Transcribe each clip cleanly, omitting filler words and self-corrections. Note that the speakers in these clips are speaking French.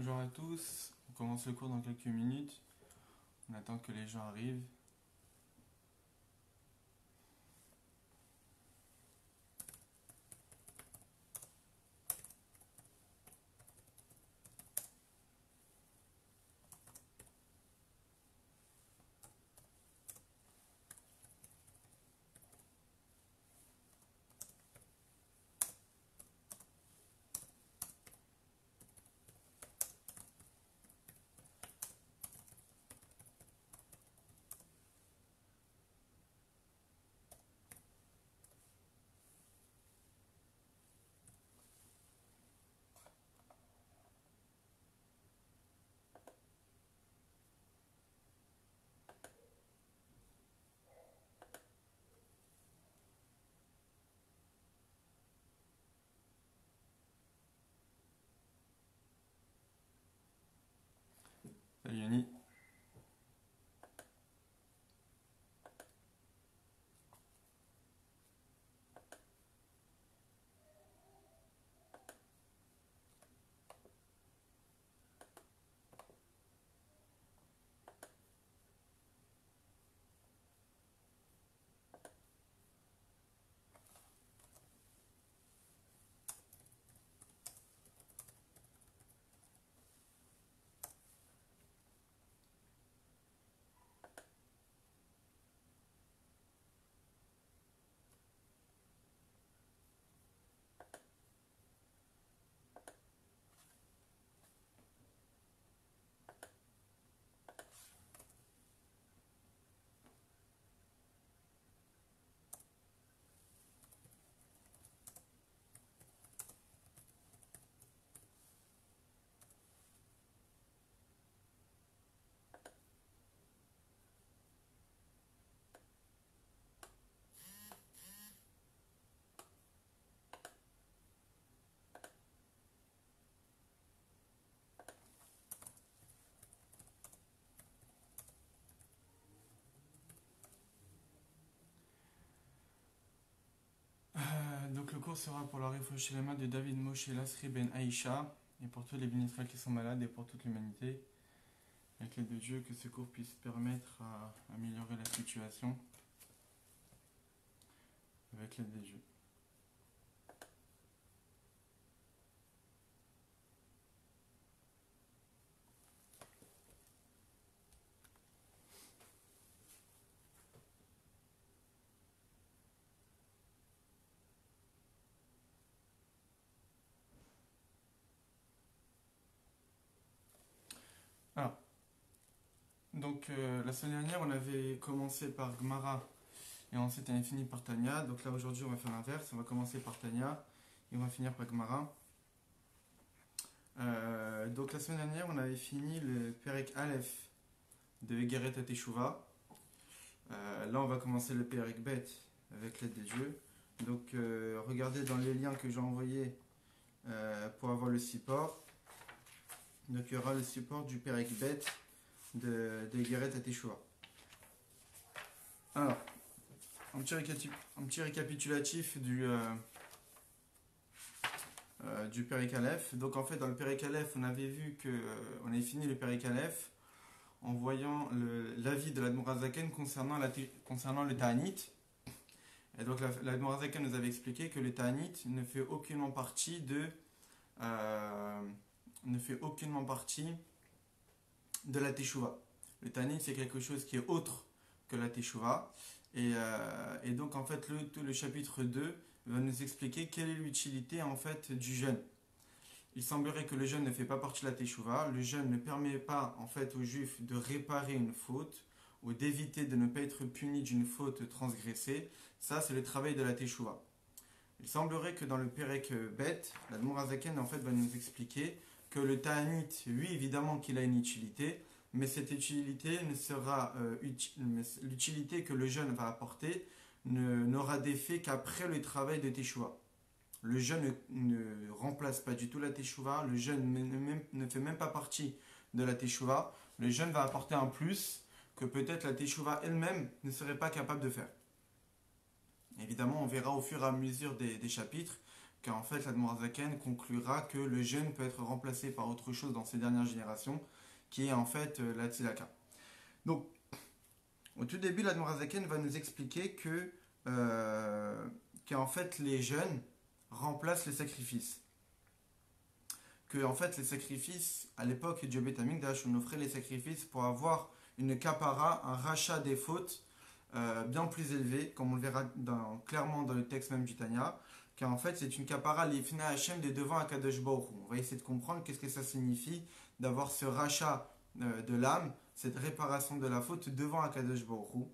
Bonjour à tous, on commence le cours dans quelques minutes, on attend que les gens arrivent. Salut Yanni. Donc le cours sera pour la Rifouach Shelema de David Moshe Lasri Ben Aïcha et pour tous les bénéficiaires qui sont malades et pour toute l'humanité. Avec l'aide de Dieu, que ce cours puisse permettre à améliorer la situation avec l'aide de Dieu. Alors, la semaine dernière on avait commencé par Gemara et ensuite on a fini par Tanya. Donc là aujourd'hui on va faire l'inverse, on va commencer par Tanya et on va finir par Gemara. Donc la semaine dernière on avait fini le Perek Aleph de Egeret Teshuvah. Là on va commencer le Perek Bet avec l'aide de Dieu. Donc regardez dans les liens que j'ai envoyés pour avoir le support. Donc il y aura le support du Perek Bet de Egeret Teshuvah. Alors, un petit récapitulatif du Perek Aleph. Donc en fait dans le Perek Aleph on avait vu que on avait fini le Perek Aleph en voyant l'avis de l'Admor HaZaken concernant le Ta'anit. Et donc l'Admor HaZaken nous avait expliqué que le Ta'anit ne fait aucunement partie de la Teshuvah. Le Ta'anit c'est quelque chose qui est autre que la Teshuvah. Et donc en fait le chapitre 2 va nous expliquer quelle est l'utilité en fait du jeûne. Il semblerait que le jeûne ne fait pas partie de la Teshuvah. Le jeûne ne permet pas en fait aux juifs de réparer une faute ou d'éviter de ne pas être punis d'une faute transgressée. Ça c'est le travail de la Teshuvah. Il semblerait que dans le Perek Bet, l'Admor HaZaken en fait va nous expliquer que le Ta'anit, oui évidemment qu'il a une utilité, mais cette utilité ne sera l'utilité que le jeûne va apporter n'aura d'effet qu'après le travail de Teshuvah. Le jeûne ne remplace pas du tout la Teshuvah, le jeûne ne fait même pas partie de la Teshuvah. Le jeûne va apporter un plus que peut-être la Teshuvah elle-même ne serait pas capable de faire. Évidemment, on verra au fur et à mesure des chapitres car en fait l'Admorazaken conclura que le jeûne peut être remplacé par autre chose dans ces dernières générations, qui est en fait la tzedaka. Donc, au tout début, l'Admorazaken va nous expliquer qu'en fait les jeûnes remplacent les sacrifices. Que en fait les sacrifices, à l'époque du Beth Amikdash, on offrait les sacrifices pour avoir une kapara, un rachat des fautes bien plus élevé, comme on le verra clairement dans le texte même du Tanya, car en fait c'est une kapara l'ifna Hashem de devant Akadosh Baruch Hu. On va essayer de comprendre qu'est-ce que ça signifie d'avoir ce rachat de l'âme, cette réparation de la faute devant Akadosh Baruch Hu.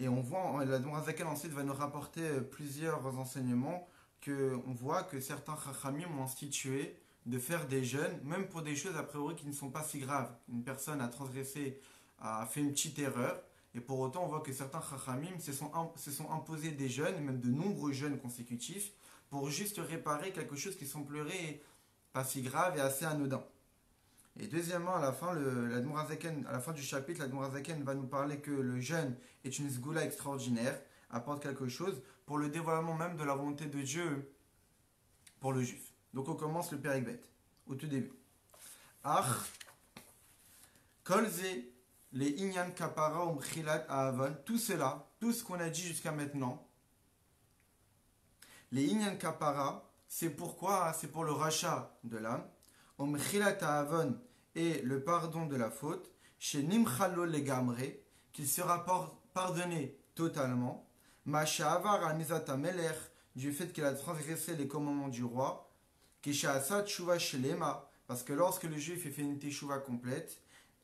Et on voit, la Dourazakel ensuite va nous rapporter plusieurs enseignements on voit que certains chachamim ont institué de faire des jeûnes, même pour des choses a priori qui ne sont pas si graves. Une personne a transgressé, a fait une petite erreur, et pour autant on voit que certains chachamim se sont imposés des jeûnes, même de nombreux jeûnes consécutifs, pour juste réparer quelque chose qui semblerait pas si grave et assez anodin. Et deuxièmement, à la fin, à la fin du chapitre, l'Admorazaken va nous parler que le jeûne est une sgoula extraordinaire, apporte quelque chose pour le dévoilement même de la volonté de Dieu pour le juif. Donc on commence le Perek Bet, au tout début. Ach, kolze, les inyan kapara umchilat aavon, tout cela, tout ce qu'on a dit jusqu'à maintenant, les inyan kapara, c'est pourquoi, c'est pour le rachat de l'âme, umchilat aavon et le pardon de la faute, chez nimchalo legamre, qu'il sera pardonné totalement, Masha'avar al-Mizata Meler, du fait qu'il a transgressé les commandements du roi, Kisha'asa Tshuva Shelema, parce que lorsque le juif fait une teshuva complète,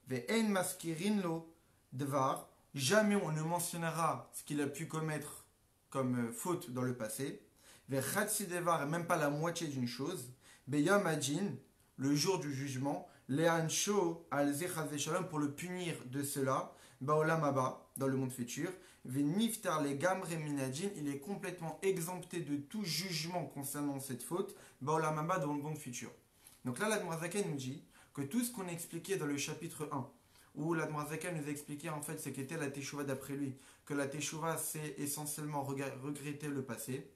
Ve'en Maskirin Lo Dvar, jamais on ne mentionnera ce qu'il a pu commettre comme faute dans le passé, Ve'chatsi Devar, même pas la moitié d'une chose, Be'yam Adjin, le jour du jugement, Le'ansho al-Zechaz Shalom, pour le punir de cela, Ba'olam Haba, dans le monde futur, Veniftar les gamre minadjin, il est complètement exempté de tout jugement concernant cette faute, Ba'olam Haba, dans le monde futur. Donc là, l'Admorazaken nous dit que tout ce qu'on a expliqué dans le chapitre 1, où l'Admorazaken nous a expliqué en fait ce qu'était la teshuva d'après lui, que la teshuva c'est essentiellement regretter le passé,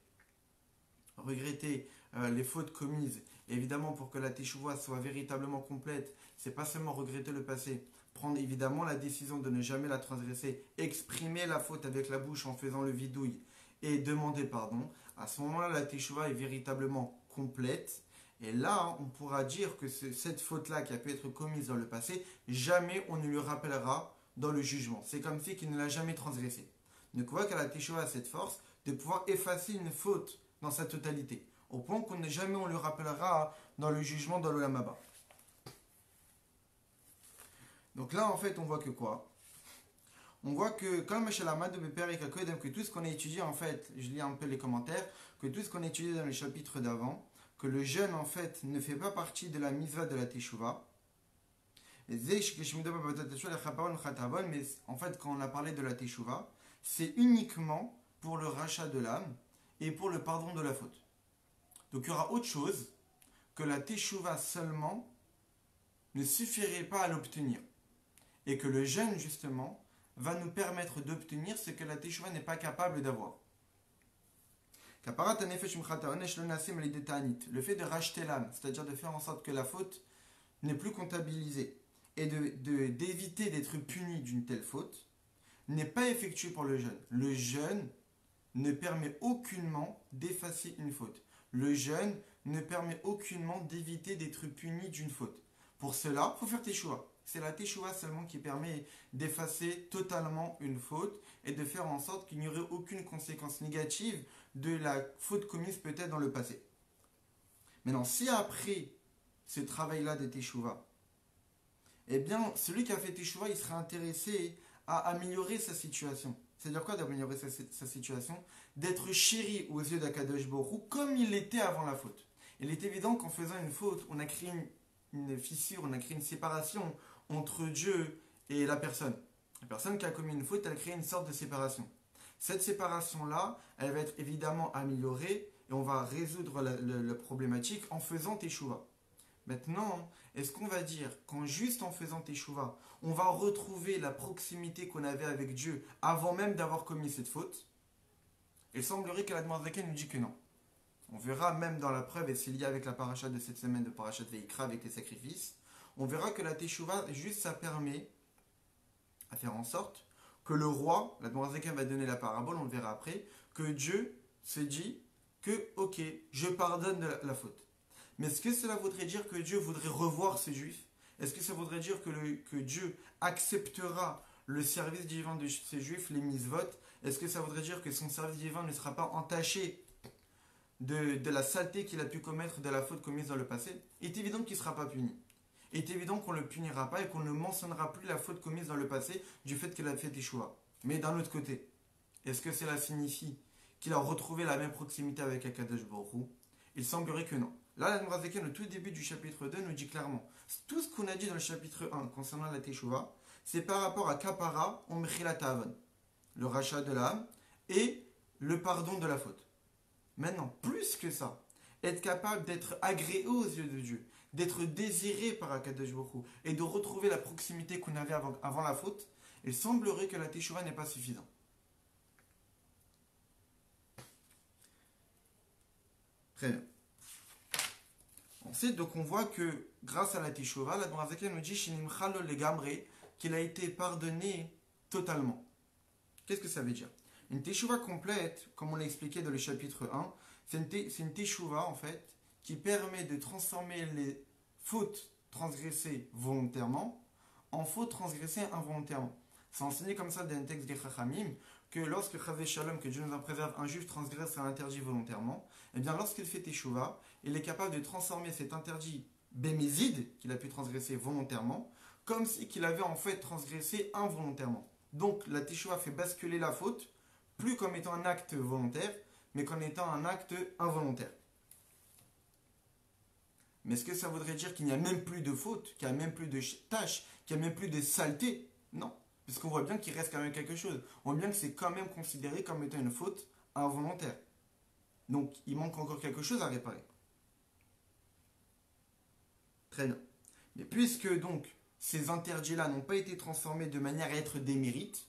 regretter les fautes commises. Et évidemment, pour que la teshuva soit véritablement complète, c'est pas seulement regretter le passé, prendre évidemment la décision de ne jamais la transgresser, exprimer la faute avec la bouche en faisant le vidouille et demander pardon. À ce moment-là, la teshuva est véritablement complète. Et là, on pourra dire que cette faute-là qui a pu être commise dans le passé, jamais on ne lui rappellera dans le jugement. C'est comme si qu'il ne l'a jamais transgressé. Donc on voit que la teshuva a cette force de pouvoir effacer une faute dans sa totalité, au point qu'on ne jamais on le rappellera dans le jugement dans l'Olam Haba. Donc là, en fait, on voit que quoi? On voit que, comme que tout ce qu'on a étudié, en fait, je lis un peu les commentaires, que tout ce qu'on a étudié dans le chapitre d'avant, que le jeûne, en fait, ne fait pas partie de la mitzvah de la teshuva. Mais en fait, quand on a parlé de la teshuva, c'est uniquement pour le rachat de l'âme et pour le pardon de la faute. Donc il y aura autre chose que la teshuva seulement ne suffirait pas à l'obtenir. Et que le jeûne, justement, va nous permettre d'obtenir ce que la teshuva n'est pas capable d'avoir. Le fait de racheter l'âme, c'est-à-dire de faire en sorte que la faute n'est plus comptabilisée et d'éviter d'être puni d'une telle faute, n'est pas effectué pour le jeûne. Le jeûne ne permet aucunement d'effacer une faute. Le jeûne ne permet aucunement d'éviter d'être puni d'une faute. Pour cela, il faut faire teshuva. C'est la teshuva seulement qui permet d'effacer totalement une faute et de faire en sorte qu'il n'y aurait aucune conséquence négative de la faute commise peut-être dans le passé. Maintenant, si après ce travail-là de teshuva, eh bien, celui qui a fait teshuva, il sera intéressé à améliorer sa situation. C'est-à-dire quoi d'améliorer sa situation? D'être chéri aux yeux d'Akadosh Baruch Hu comme il l'était avant la faute. Il est évident qu'en faisant une faute, on a créé une fissure, on a créé une séparation entre Dieu et la personne. La personne qui a commis une faute, elle crée une sorte de séparation. Cette séparation-là, elle va être évidemment améliorée et on va résoudre la problématique en faisant teshuva. Maintenant, est-ce qu'on va dire qu'en juste en faisant teshuva, on va retrouver la proximité qu'on avait avec Dieu avant même d'avoir commis cette faute? Il semblerait que la Zaken nous dit que non. On verra même dans la preuve, et c'est lié avec la paracha de cette semaine de parachat Veikra avec les sacrifices, on verra que la Teshuvah, juste ça permet à faire en sorte que le roi, la Zaken va donner la parabole, on le verra après, que Dieu se dit que, ok, je pardonne la faute. Mais est-ce que cela voudrait dire que Dieu voudrait revoir ces juifs? Est-ce que ça voudrait dire que Dieu acceptera le service divin de ces juifs, les mitzvot? Est-ce que ça voudrait dire que son service divin ne sera pas entaché de la saleté qu'il a pu commettre, de la faute commise dans le passé? Il est évident qu'il ne sera pas puni. Il est évident qu'on ne le punira pas et qu'on ne mentionnera plus la faute commise dans le passé du fait qu'il a fait Teshuvah. Mais d'un autre côté, est-ce que cela signifie qu'il a retrouvé la même proximité avec Akadosh Baruch Hu? Il semblerait que non. Là, la Nourazaken, au tout début du chapitre 2, nous dit clairement tout ce qu'on a dit dans le chapitre 1 concernant la Teshuvah, c'est par rapport à Kapara, Omchilat Avon, le rachat de l'âme et le pardon de la faute. Maintenant, plus que ça, être capable d'être agréé aux yeux de Dieu, d'être désiré par Akadosh Baruch Hu et de retrouver la proximité qu'on avait avant la faute, il semblerait que la Teshuvah n'est pas suffisante. Très bien. Ensuite, donc on voit que grâce à la Teshuvah, la Nourazaken nous dit Shinim Chalol Legamre, qu'il a été pardonné totalement. Qu'est-ce que ça veut dire? Une Teshuvah complète, comme on l'a expliqué dans le chapitre 1, c'est une Teshuvah en fait qui permet de transformer les fautes transgressées volontairement en fautes transgressées involontairement. C'est enseigné comme ça dans un texte des Chachamim que lorsque Chavé Shalom, que Dieu nous en préserve, un juif transgresse un interdit volontairement, et bien lorsqu'il fait Teshuvah, il est capable de transformer cet interdit bémézide qu'il a pu transgresser volontairement, comme si qu'il avait en fait transgressé involontairement. Donc la Teshuvah fait basculer la faute, plus comme étant un acte volontaire, mais comme étant un acte involontaire. Mais est-ce que ça voudrait dire qu'il n'y a même plus de faute, qu'il n'y a même plus de tâche, qu'il n'y a même plus de saleté? Non. Puisqu'on voit bien qu'il reste quand même quelque chose. On voit bien que c'est quand même considéré comme étant une faute involontaire. Donc il manque encore quelque chose à réparer. Très bien. Mais puisque donc ces interdits-là n'ont pas été transformés de manière à être des mérites,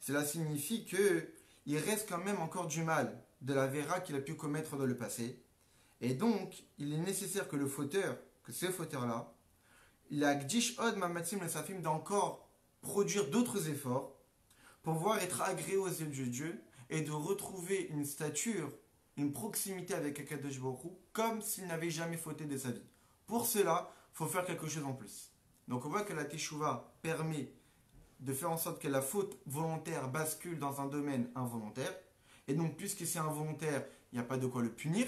cela signifie qu'il reste quand même encore du mal de la vera qu'il a pu commettre dans le passé. Et donc, il est nécessaire que le fauteur, que ce fauteur-là, la Gdish Od Mamatsim le Safim d'encore produire d'autres efforts pour pouvoir être agréé aux yeux de Dieu et de retrouver une stature, une proximité avec Akadosh Baruch Hu comme s'il n'avait jamais fauté de sa vie. Pour cela, il faut faire quelque chose en plus. Donc on voit que la Teshuvah permet de faire en sorte que la faute volontaire bascule dans un domaine involontaire. Et donc, puisque c'est involontaire, il n'y a pas de quoi le punir.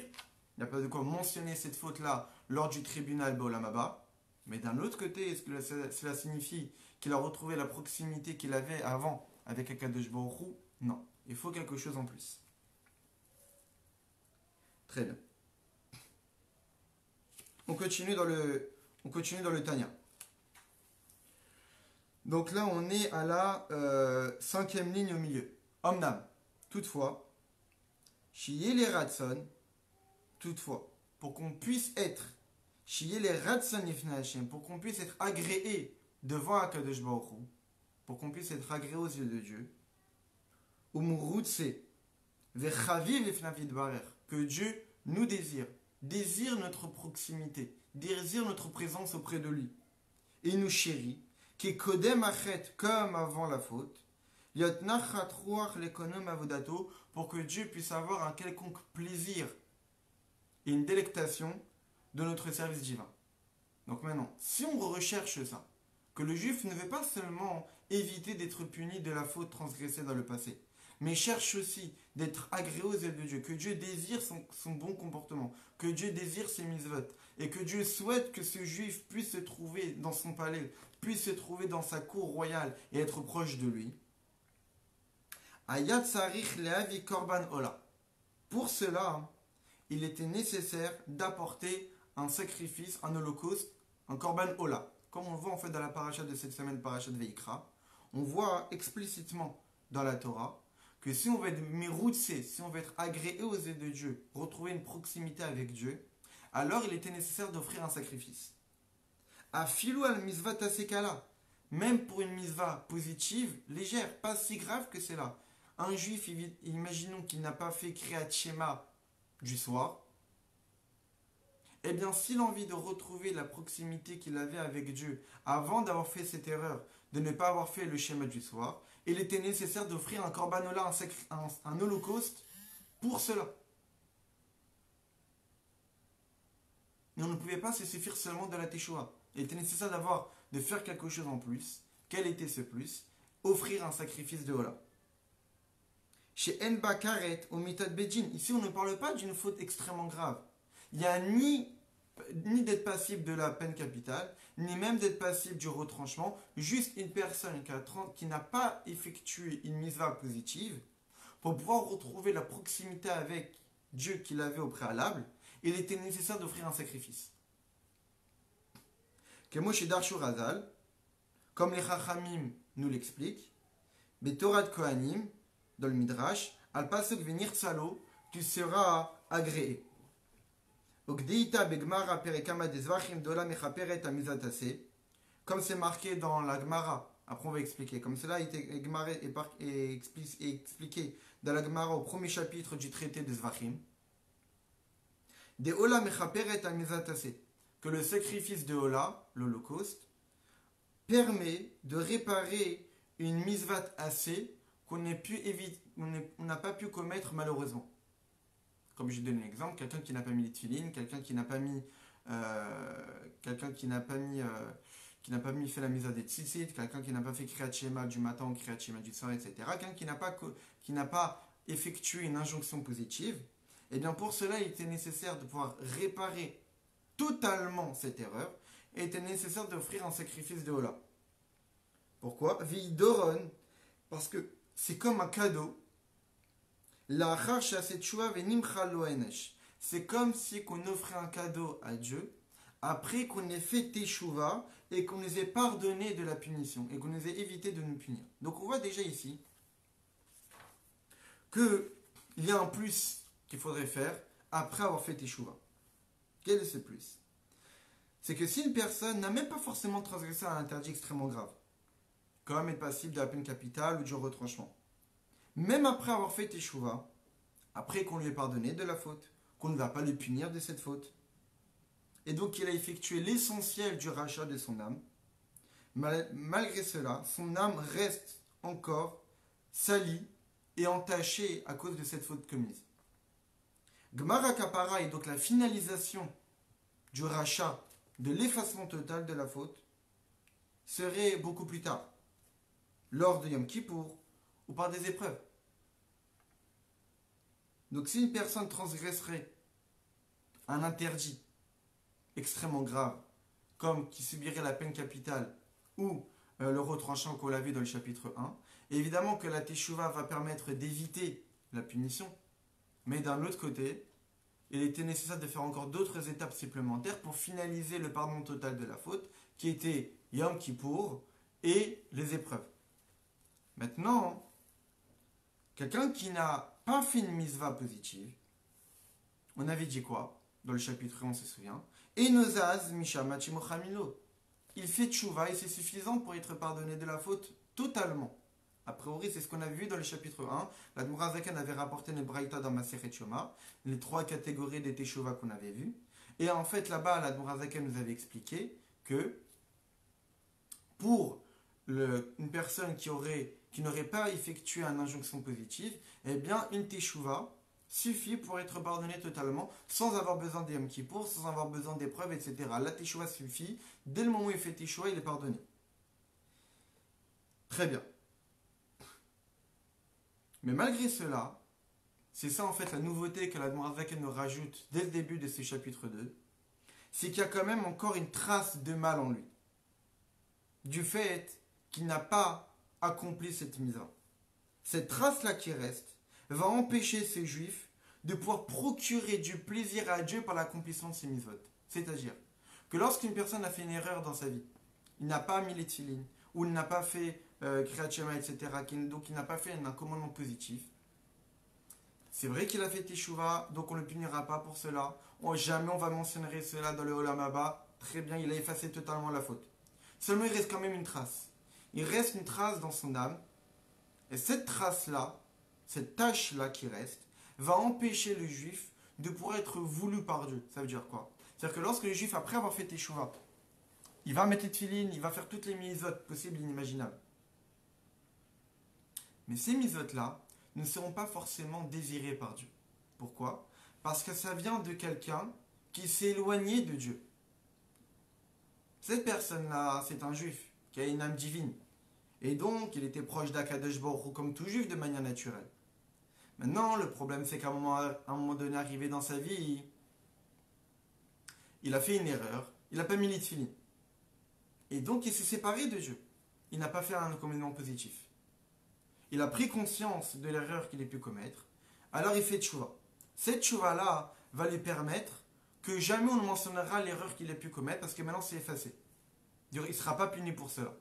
Il n'y a pas de quoi mentionner cette faute-là lors du tribunal Ba'olam Haba. Mais d'un autre côté, est-ce que cela signifie qu'il a retrouvé la proximité qu'il avait avant avec Akadosh Baruch Hu? Non. Il faut quelque chose en plus. Très bien. On continue dans le Tanya. Donc là, on est à la 5e ligne au milieu. Omnam. Toutefois, Shiye les Ratson, toutefois, pour qu'on puisse être Shiye les Ratson Ifna Hashem, pour qu'on puisse être agréé devant Akadosh Baruch Hu, pour qu'on puisse être agréé aux yeux de Dieu, Umurutse, Vechaviv Ifna Vidbarer, que Dieu nous désire notre proximité, désire notre présence auprès de lui, et nous chérit, qui est Kodem Achet, comme avant la faute, Yotnachat Ruach l'Ekonom Avodato, pour que Dieu puisse avoir un quelconque plaisir et une délectation de notre service divin. Donc maintenant, si on recherche ça, que le juif ne veut pas seulement éviter d'être puni de la faute transgressée dans le passé, mais cherche aussi d'être agréé aux yeux de Dieu, que Dieu désire son bon comportement, que Dieu désire ses mitzvot, et que Dieu souhaite que ce juif puisse se trouver dans son palais, puisse se trouver dans sa cour royale et être proche de lui. Ayat Sarich Leavi Korban Ola. Pour cela, il était nécessaire d'apporter un sacrifice, un holocauste, un Korban Ola. Comme on le voit en fait dans la paracha de cette semaine, paracha de Veikra, on voit explicitement dans la Torah que si on veut être miroutse, si on veut être agréé aux yeux de Dieu, retrouver une proximité avec Dieu, alors il était nécessaire d'offrir un sacrifice. Afilou al misva tasekala, même pour une misva positive, légère, pas si grave que c'est là. Un juif, imaginons qu'il n'a pas fait Kriyat Shema du soir, eh bien, s'il a envie de retrouver la proximité qu'il avait avec Dieu avant d'avoir fait cette erreur de ne pas avoir fait le schéma du soir, il était nécessaire d'offrir un corbanola, un holocauste pour cela. Mais on ne pouvait pas se suffire seulement de la Teshuvah. Il était nécessaire de faire quelque chose en plus. Quel était ce plus? Offrir un sacrifice de Hola. Chez Enba Karet, au Mitad Bejin, ici on ne parle pas d'une faute extrêmement grave. Il n'y a ni d'être passible de la peine capitale, ni même d'être passible du retranchement, juste une personne qui n'a pas effectué une misva positive, pour pouvoir retrouver la proximité avec Dieu qu'il avait au préalable, il était nécessaire d'offrir un sacrifice. Kemo chez Darshur Hazal, comme les Chachamim nous l'expliquent, Betorat Kohanim, dans le Midrash, al pasuk venir tsalo, tu seras agréé. Comme c'est marqué dans la Gemara, après on va expliquer, comme cela a été expliqué dans la Gemara au premier chapitre du traité de Zvachim, que le sacrifice de Ola, l'Holocauste, permet de réparer une misvat assez qu'on n'a pas pu commettre malheureusement. Comme je donne l'exemple, quelqu'un qui n'a pas mis les tefilines, quelqu'un qui n'a pas mis fait la mise à des tzitzit, quelqu'un qui n'a pas fait Kriyat Shema du matin ou Kriyat Shema du soir, etc. Quelqu'un qui n'a pas effectué une injonction positive, et bien pour cela, il était nécessaire de pouvoir réparer totalement cette erreur, et il était nécessaire d'offrir un sacrifice de Hola. Pourquoi? Vidoron, parce que c'est comme un cadeau. C'est comme si qu'on offrait un cadeau à Dieu après qu'on ait fait Teshuvah et qu'on nous ait pardonné de la punition et qu'on nous ait évité de nous punir. Donc on voit déjà ici qu'il y a un plus qu'il faudrait faire après avoir fait Teshuvah. Quel est ce plus? C'est que si une personne n'a même pas forcément transgressé un interdit extrêmement grave, comme être passible de la peine capitale ou du retranchement, même après avoir fait Teshuvah, après qu'on lui ait pardonné de la faute, qu'on ne va pas le punir de cette faute, et donc il a effectué l'essentiel du rachat de son âme, malgré cela, son âme reste encore salie et entachée à cause de cette faute commise. Gmara Kapara est donc la finalisation du rachat, de l'effacement total de la faute, serait beaucoup plus tard, lors de Yom Kippour ou par des épreuves. Donc si une personne transgresserait un interdit extrêmement grave, comme qui subirait la peine capitale ou le retranchant qu'on l'a vu dans le chapitre 1, évidemment que la Teshuvah va permettre d'éviter la punition, mais d'un autre côté, il était nécessaire de faire encore d'autres étapes supplémentaires pour finaliser le pardon total de la faute, qui était Yom Kippour et les épreuves. Maintenant, quelqu'un qui n'a pas fait une misva positive, on avait dit quoi? Dans le chapitre 1, on se souvient. Et Nozaz, Mishama Chimochamilo. Il fait tchouva et c'est suffisant pour être pardonné de la faute totalement. A priori, c'est ce qu'on a vu dans le chapitre 1. L'Admor Zaken avait rapporté le Braïta dans Masechet Shoma, les trois catégories des Teshuvah qu'on avait vues. Et en fait, là-bas, l'Admor Zaken nous avait expliqué que pour une personne qui n'aurait pas effectué une injonction positive, eh bien, une Teshuvah suffit pour être pardonné totalement, sans avoir besoin des Yom Kippour, sans avoir besoin d'épreuves, etc. La Teshuvah suffit. Dès le moment où il fait Teshuvah, il est pardonné. Très bien. Mais malgré cela, c'est ça en fait la nouveauté que l'Admor Zaken nous rajoute dès le début de ce chapitre 2, c'est qu'il y a quand même encore une trace de mal en lui. Du fait qu'il n'a pas accompli cette mise-en. Cette trace-là qui reste va empêcher ces juifs de pouvoir procurer du plaisir à Dieu par l'accomplissement de ces mitzvot. C'est-à-dire que lorsqu'une personne a fait une erreur dans sa vie, il n'a pas mis les tefilines, ou il n'a pas fait Kriyat Shema, etc., donc il n'a pas fait un commandement positif, c'est vrai qu'il a fait Teshuvah, donc on ne le punira pas pour cela. Jamais on va mentionner cela dans le Olam Haba. Très bien, il a effacé totalement la faute. Seulement, il reste quand même une trace. Il reste une trace dans son âme. Et cette trace-là cette tâche-là qui reste, va empêcher le juif de pouvoir être voulu par Dieu. Ça veut dire quoi? C'est-à-dire que lorsque le juif, après avoir fait teshuva, il va mettre les tefilines, il va faire toutes les mitzvot possibles et inimaginables. Mais ces mitzvot-là ne seront pas forcément désirées par Dieu. Pourquoi? Parce que ça vient de quelqu'un qui s'est éloigné de Dieu. Cette personne-là, c'est un juif qui a une âme divine. Et donc, il était proche d'Akadosh Baruch Hu comme tout juif de manière naturelle. Maintenant, le problème, c'est qu'à un moment donné, arrivé dans sa vie, il a fait une erreur, il n'a pas mis les tefilines. Et donc, il s'est séparé de Dieu. Il n'a pas fait un communément positif. Il a pris conscience de l'erreur qu'il ait pu commettre, alors il fait tchouva. Cette tchouva-là va lui permettre que jamais on ne mentionnera l'erreur qu'il a pu commettre parce que maintenant c'est effacé. Il ne sera pas puni pour cela.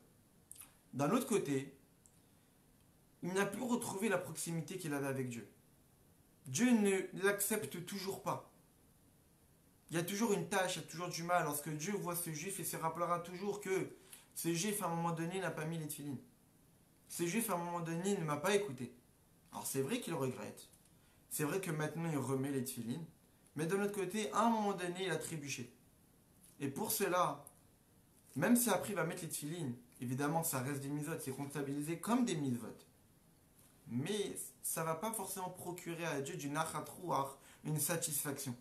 D'un autre côté, il n'a plus retrouvé la proximité qu'il avait avec Dieu. Dieu ne l'accepte toujours pas. Il y a toujours une tâche, il y a toujours du mal. Lorsque Dieu voit ce juif, il se rappellera toujours que ce juif, à un moment donné, n'a pas mis les tefilines. Ce juif, à un moment donné, ne m'a pas écouté. Alors c'est vrai qu'il regrette. C'est vrai que maintenant, il remet les tefilines. Mais de l'autre côté, à un moment donné, il a trébuché. Et pour cela, même si après il va mettre les tefilines, évidemment, ça reste des mitzvot, c'est comptabilisé comme des mitzvot. Mais ça ne va pas forcément procurer à Dieu du nachat ruach, une satisfaction.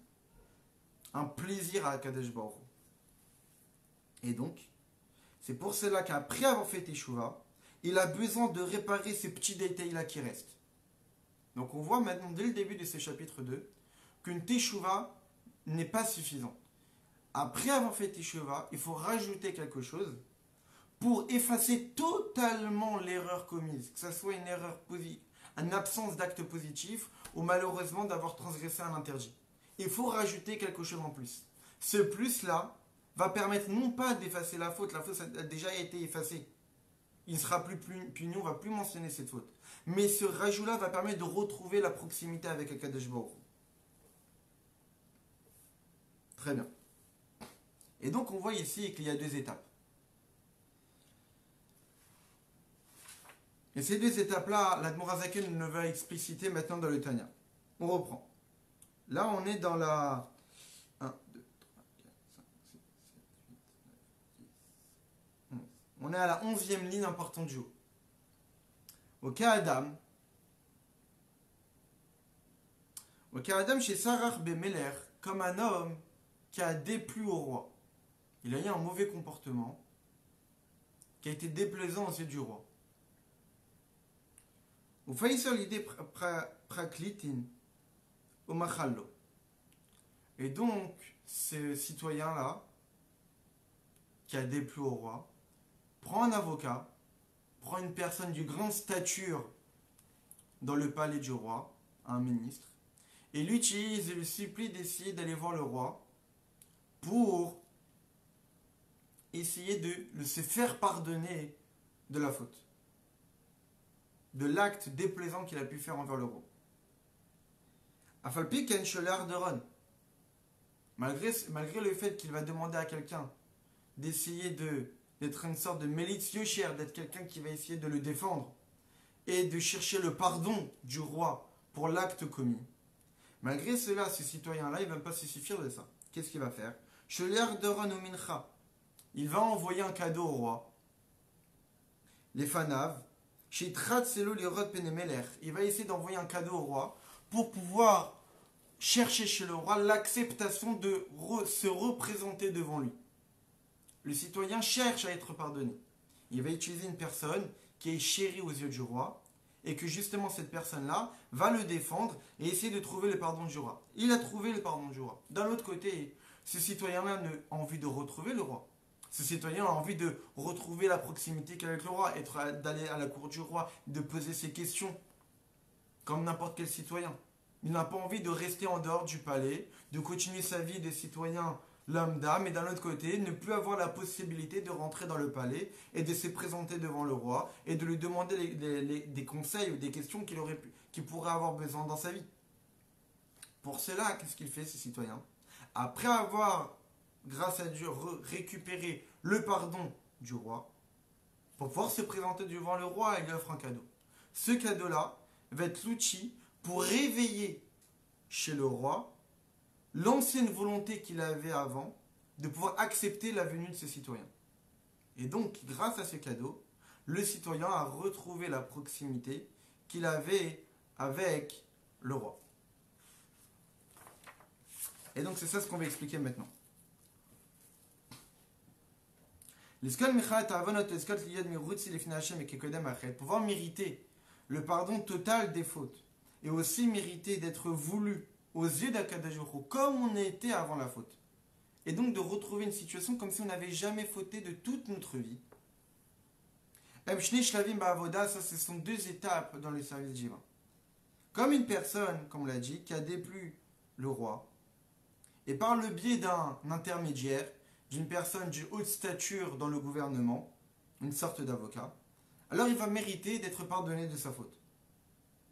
Un plaisir à Kadesh Baruch Hu. Et donc, c'est pour cela qu'après avoir fait teshuva, il a besoin de réparer ces petits détails-là qui restent. Donc on voit maintenant, dès le début de ce chapitre 2, qu'une teshuva n'est pas suffisante. Après avoir fait teshuva, il faut rajouter quelque chose pour effacer totalement l'erreur commise, que ce soit une erreur positive, une absence d'acte positif, ou malheureusement d'avoir transgressé un interdit. Il faut rajouter quelque chose en plus. Ce plus-là va permettre non pas d'effacer la faute a déjà été effacée. Il ne sera plus puni, on ne va plus mentionner cette faute. Mais ce rajout-là va permettre de retrouver la proximité avec Akadosh Baruch Hu. Très bien. Et donc on voit ici qu'il y a deux étapes. Et ces deux étapes-là, l'Admor HaZaken ne va expliciter maintenant dans le Tanya. On reprend. Là, on est dans la 1, 2, 3, 4, 5, 6, 7, 8, 9, 10, 11. On est à la 11e ligne importante du haut. Au cas Adam chez Sarach Bemeler, comme un homme qui a déplu au roi. Il a eu un mauvais comportement qui a été déplaisant aux yeux du roi. Ou failli sur l'idée praklitin au machallo. Et donc, ce citoyen-là, qui a déplu au roi, prend un avocat, prend une personne du grande stature dans le palais du roi, un ministre, et l'utilise et le supplie d'essayer d'aller voir le roi pour essayer de se faire pardonner de la faute, de l'acte déplaisant qu'il a pu faire envers le roi. Afalpi ken sholar de Ron, malgré le fait qu'il va demander à quelqu'un d'essayer d'être une sorte de mélitz yocher, d'être quelqu'un qui va essayer de le défendre et de chercher le pardon du roi pour l'acte commis. Malgré cela, ce citoyen-là, il ne va pas se suffire de ça. Qu'est-ce qu'il va faire? Sholar de Ron ou mincha. Il va envoyer un cadeau au roi. Les fanav, chez Tratselo lirot penemeler. Il va essayer d'envoyer un cadeau au roi pour pouvoir chercher chez le roi l'acceptation de se représenter devant lui. Le citoyen cherche à être pardonné. Il va utiliser une personne qui est chérie aux yeux du roi et que justement cette personne-là va le défendre et essayer de trouver le pardon du roi. Il a trouvé le pardon du roi. D'un autre côté, ce citoyen-là a envie de retrouver le roi. Ce citoyen a envie de retrouver la proximité qu'avec le roi, d'aller à la cour du roi, de poser ses questions, comme n'importe quel citoyen. Il n'a pas envie de rester en dehors du palais, de continuer sa vie de citoyen lambda, mais d'un autre côté, ne plus avoir la possibilité de rentrer dans le palais et de se présenter devant le roi et de lui demander des conseils ou des questions qu'il pourrait avoir besoin dans sa vie. Pour cela, qu'est-ce qu'il fait, ce citoyen? Après avoir, grâce à Dieu, récupéré le pardon du roi, pour pouvoir se présenter devant le roi, il lui offre un cadeau. Ce cadeau-là va être l'outil pour réveiller chez le roi l'ancienne volonté qu'il avait avant de pouvoir accepter la venue de ses citoyens. Et donc, grâce à ce cadeau, le citoyen a retrouvé la proximité qu'il avait avec le roi. Et donc, c'est ça ce qu'on va expliquer maintenant. Pouvoir mériter le pardon total des fautes et aussi mériter d'être voulu aux yeux d'Akadosh Baruch Hu comme on était avant la faute. Et donc de retrouver une situation comme si on n'avait jamais fauté de toute notre vie. Ça, ce sont deux étapes dans le service divin. Comme une personne, comme on l'a dit, qui a déplu le roi, et par le biais d'un intermédiaire, d'une personne de haute stature dans le gouvernement, une sorte d'avocat, alors il va mériter d'être pardonné de sa faute.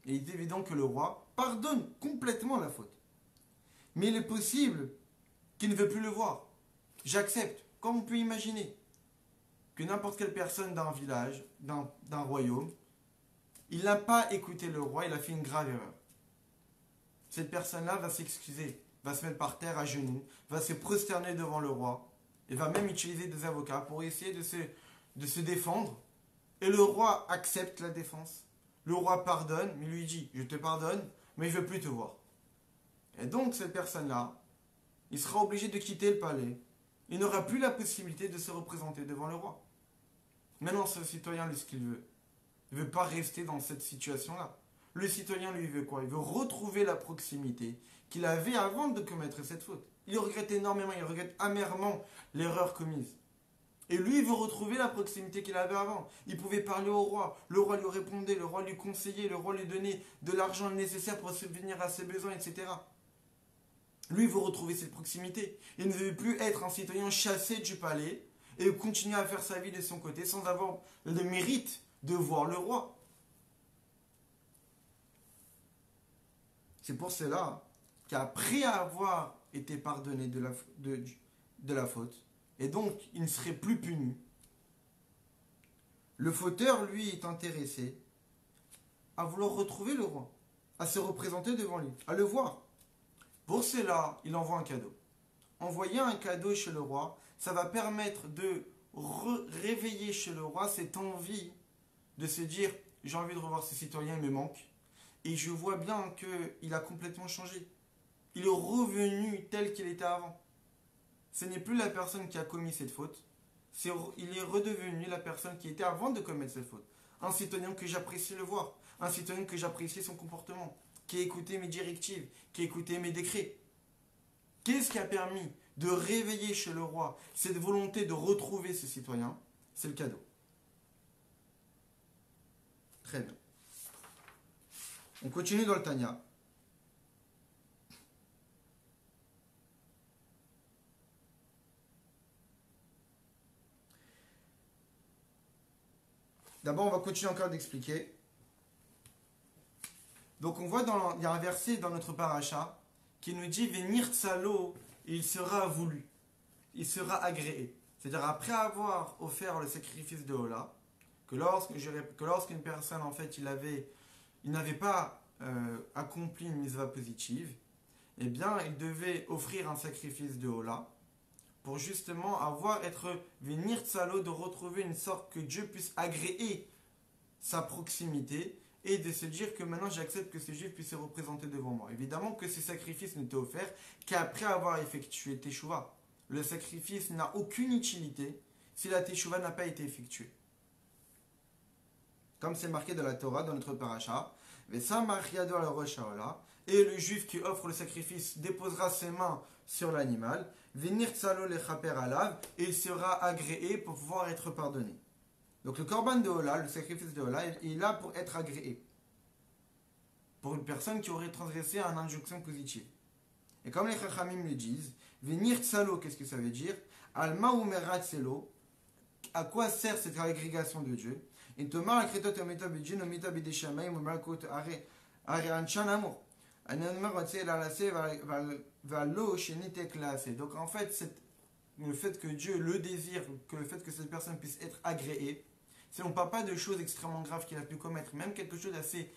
Et il est évident que le roi pardonne complètement la faute. Mais il est possible qu'il ne veut plus le voir. J'accepte, comme on peut imaginer, que n'importe quelle personne d'un village, d'un royaume, il n'a pas écouté le roi, il a fait une grave erreur. Cette personne-là va s'excuser, va se mettre par terre à genoux, va se prosterner devant le roi, et va même utiliser des avocats pour essayer de se défendre. Et le roi accepte la défense. Le roi pardonne, mais lui dit, je te pardonne, mais je ne veux plus te voir. Et donc cette personne-là, il sera obligé de quitter le palais. Il n'aura plus la possibilité de se représenter devant le roi. Maintenant, ce citoyen, lui, ce qu'il veut. Il ne veut pas rester dans cette situation-là. Le citoyen, lui, veut quoi? Il veut retrouver la proximité qu'il avait avant de commettre cette faute. Il regrette énormément, il regrette amèrement l'erreur commise. Et lui, il veut retrouver la proximité qu'il avait avant. Il pouvait parler au roi. Le roi lui répondait, le roi lui conseillait, le roi lui donnait de l'argent nécessaire pour subvenir à ses besoins, etc. Lui, il veut retrouver cette proximité. Il ne veut plus être un citoyen chassé du palais et continuer à faire sa vie de son côté sans avoir le mérite de voir le roi. C'est pour cela qu'après avoir été pardonné de la faute, et donc il ne serait plus puni, le fauteur, lui, est intéressé à vouloir retrouver le roi, à se représenter devant lui, à le voir. Pour cela, il envoie un cadeau. Envoyer un cadeau chez le roi, ça va permettre de réveiller chez le roi cette envie de se dire « j'ai envie de revoir ce citoyen, il me manque ». Et je vois bien qu'il a complètement changé. Il est revenu tel qu'il était avant. Ce n'est plus la personne qui a commis cette faute. Il est redevenu la personne qui était avant de commettre cette faute. Un citoyen que j'apprécie le voir. Un citoyen que j'apprécie son comportement. Qui a écouté mes directives. Qui a écouté mes décrets. Qu'est-ce qui a permis de réveiller chez le roi cette volonté de retrouver ce citoyen? C'est le cadeau. Très bien. On continue dans le Tanya. D'abord, on va continuer encore d'expliquer. Donc, on voit il y a un verset dans notre paracha qui nous dit « Venir tsalo, il sera voulu, il sera agréé ». C'est-à-dire, après avoir offert le sacrifice de Hola, que lorsqu'une personne, en fait, il n'avait pas accompli une mitzvah positive, eh bien, il devait offrir un sacrifice de Hola pour justement venir tsalo, de retrouver une sorte que Dieu puisse agréer sa proximité et de se dire que maintenant j'accepte que ce juif puisse se représenter devant moi. Évidemment que ce sacrifice n'était offert qu'après avoir effectué Teshuvah. Le sacrifice n'a aucune utilité si la Teshuvah n'a pas été effectuée. Comme c'est marqué dans la Torah, dans notre paracha, et le juif qui offre le sacrifice déposera ses mains sur l'animal, venir tsalo lechaper alav, et il sera agréé pour pouvoir être pardonné. Donc le korban de Hola, le sacrifice de Hola, il est là pour être agréé. Pour une personne qui aurait transgressé une injonction positive. Et comme les Chachamim le disent, venir tsalo, qu'est-ce que ça veut dire? Alma ou merat tselo, à quoi sert cette agrégation de Dieu? Et Thomas a créé Tomita Bidjin, Omita Bideshamay, Mumalkot, Arianchan Amour. Donc en fait, le fait que Dieu le désire, que le fait que cette personne puisse être agréée, c'est on ne parle pas de choses extrêmement graves qu'il a pu commettre, même quelque chose d'assez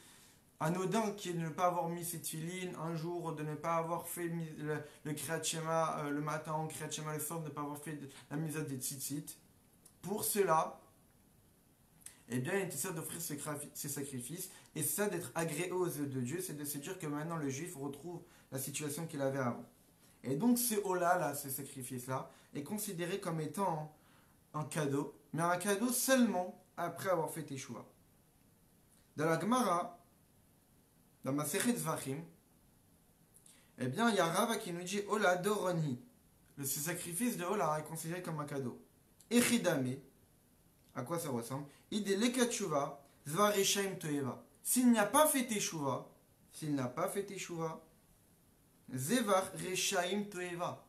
anodin qui est de ne pas avoir mis ses tefilines un jour, de ne pas avoir fait le Kriyat Shema le matin, ou Kriyat Shema le soir, de ne pas avoir fait la mise des tzitzit. Pour cela, eh bien, il est nécessaire d'offrir ces sacrifices. Et ça, d'être agréé aux yeux de Dieu, c'est de se dire que maintenant le juif retrouve la situation qu'il avait avant. Et donc, ce hola, là, ce sacrifice-là, est considéré comme étant un cadeau, mais un cadeau seulement après avoir fait Teshuvah. Dans la Gemara, dans ma Masechet Zvachim, eh bien, il y a Rava qui nous dit hola doroni. Ce sacrifice de hola est considéré comme un cadeau. Echidame, à quoi ça ressemble? Ideleka tshuva, zvareshaim toeva. S'il n'a pas fait Teshuvah, zevar reshaim toeva.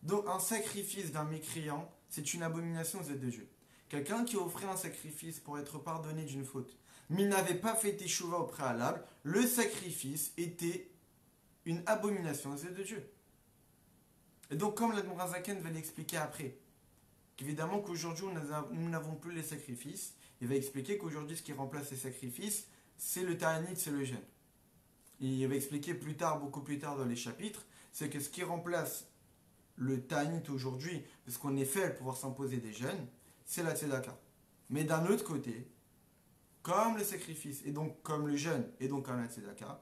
Donc un sacrifice d'un mécréant, c'est une abomination aux yeux de Dieu. Quelqu'un qui offrait un sacrifice pour être pardonné d'une faute, mais il n'avait pas fait Teshuvah au préalable, le sacrifice était une abomination aux yeux de Dieu. Et donc, comme l'Admor Zaken va l'expliquer après, qu'évidemment qu'aujourd'hui nous n'avons plus les sacrifices, il va expliquer qu'aujourd'hui ce qui remplace les sacrifices, c'est le ta'anit, c'est le jeûne. Il va expliquer plus tard, beaucoup plus tard dans les chapitres, c'est que ce qui remplace le ta'anit aujourd'hui, parce qu'on est fait pour pouvoir s'imposer des jeûnes, c'est la tzedaka. Mais d'un autre côté, comme le sacrifice, et donc comme le jeûne, et donc comme la tzedaka,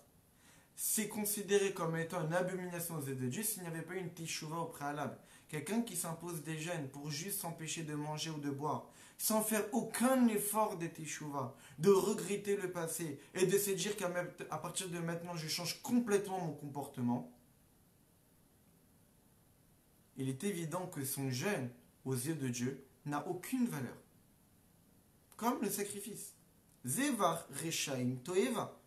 c'est considéré comme étant une abomination aux yeux de Dieu s'il n'y avait pas une teshuvah au préalable. Quelqu'un qui s'impose des jeûnes pour juste s'empêcher de manger ou de boire, sans faire aucun effort de teshuvah, de regretter le passé et de se dire qu'à partir de maintenant je change complètement mon comportement, il est évident que son jeûne aux yeux de Dieu n'a aucune valeur. Comme le sacrifice. Zevar reshaim toeva.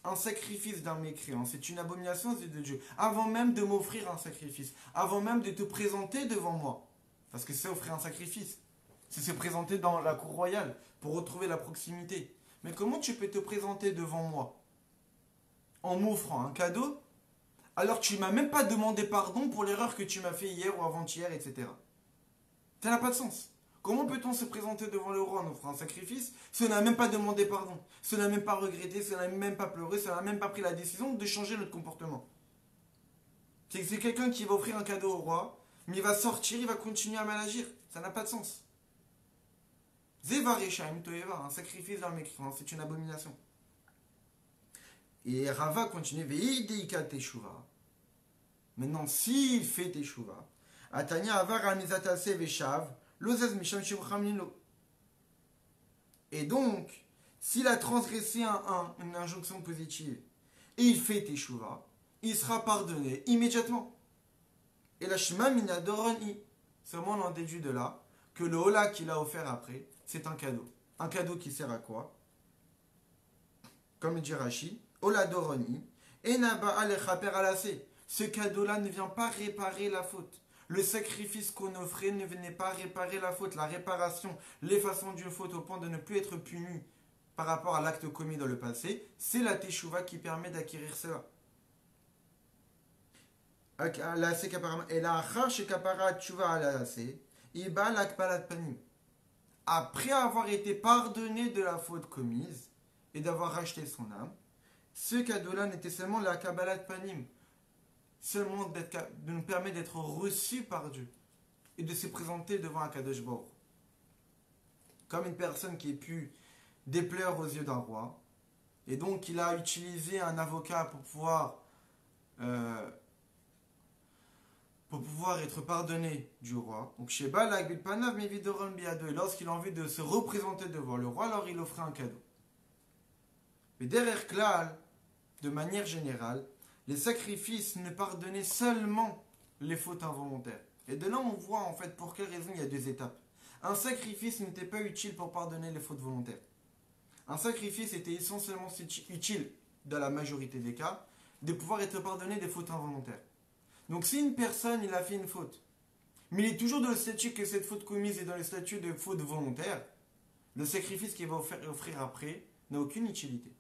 Un sacrifice d'un mécréant, c'est une abomination aux yeux de Dieu. Avant même de m'offrir un sacrifice, avant même de te présenter devant moi, parce que c'est offrir un sacrifice, c'est se présenter dans la cour royale pour retrouver la proximité. Mais comment tu peux te présenter devant moi en m'offrant un cadeau alors que tu ne m'as même pas demandé pardon pour l'erreur que tu m'as fait hier ou avant-hier, etc. Ça n'a pas de sens. Comment peut-on se présenter devant le roi en offrant un sacrifice si on n'a même pas demandé pardon, si on n'a même pas regretté, si on n'a même pas pleuré, si on n'a même pas pris la décision de changer notre comportement? C'est quelqu'un qui va offrir un cadeau au roi, mais il va sortir, il va continuer à mal agir. Ça n'a pas de sens. Zeva Reshaim Toeva, un sacrifice d'un mécréant, c'est une abomination. Et Rava continue, Veideika Teshuvah. Maintenant, s'il fait Teshuvah, Atania Avar Amizatase Veshav, et donc, s'il a transgressé une injonction positive et il fait Teshuvah, il sera pardonné immédiatement. Et la Shema Minadoroni, seulement on en déduit de là que le hola qu'il a offert après, c'est un cadeau. Un cadeau qui sert à quoi? Comme dit Rashi, hola doroni, enaba alechaper alase. Ce cadeau-là ne vient pas réparer la faute. Le sacrifice qu'on offrait ne venait pas réparer la faute, la réparation, l'effacement d'une faute au point de ne plus être puni par rapport à l'acte commis dans le passé, c'est la teshuvah qui permet d'acquérir cela. Après avoir été pardonné de la faute commise et d'avoir racheté son âme, ce cadeau-là n'était seulement la kabbalat panim, seulement de nous permettre d'être reçus par Dieu et de se présenter devant un Kadosh Baruch. Comme une personne qui ait pu déplaire aux yeux d'un roi, et donc il a utilisé un avocat pour pouvoir être pardonné du roi. Donc lorsqu'il a envie de se représenter devant le roi, alors il offrait un cadeau. Mais derrière Klal, de manière générale, les sacrifices ne pardonnaient seulement les fautes involontaires. Et de là, on voit en fait pour quelle raison il y a deux étapes. Un sacrifice n'était pas utile pour pardonner les fautes volontaires. Un sacrifice était essentiellement utile, dans la majorité des cas, de pouvoir être pardonné des fautes involontaires. Donc si une personne, il a fait une faute, mais il est toujours dans le statut que cette faute commise est dans le statut de faute volontaire, le sacrifice qu'il va offrir après n'a aucune utilité.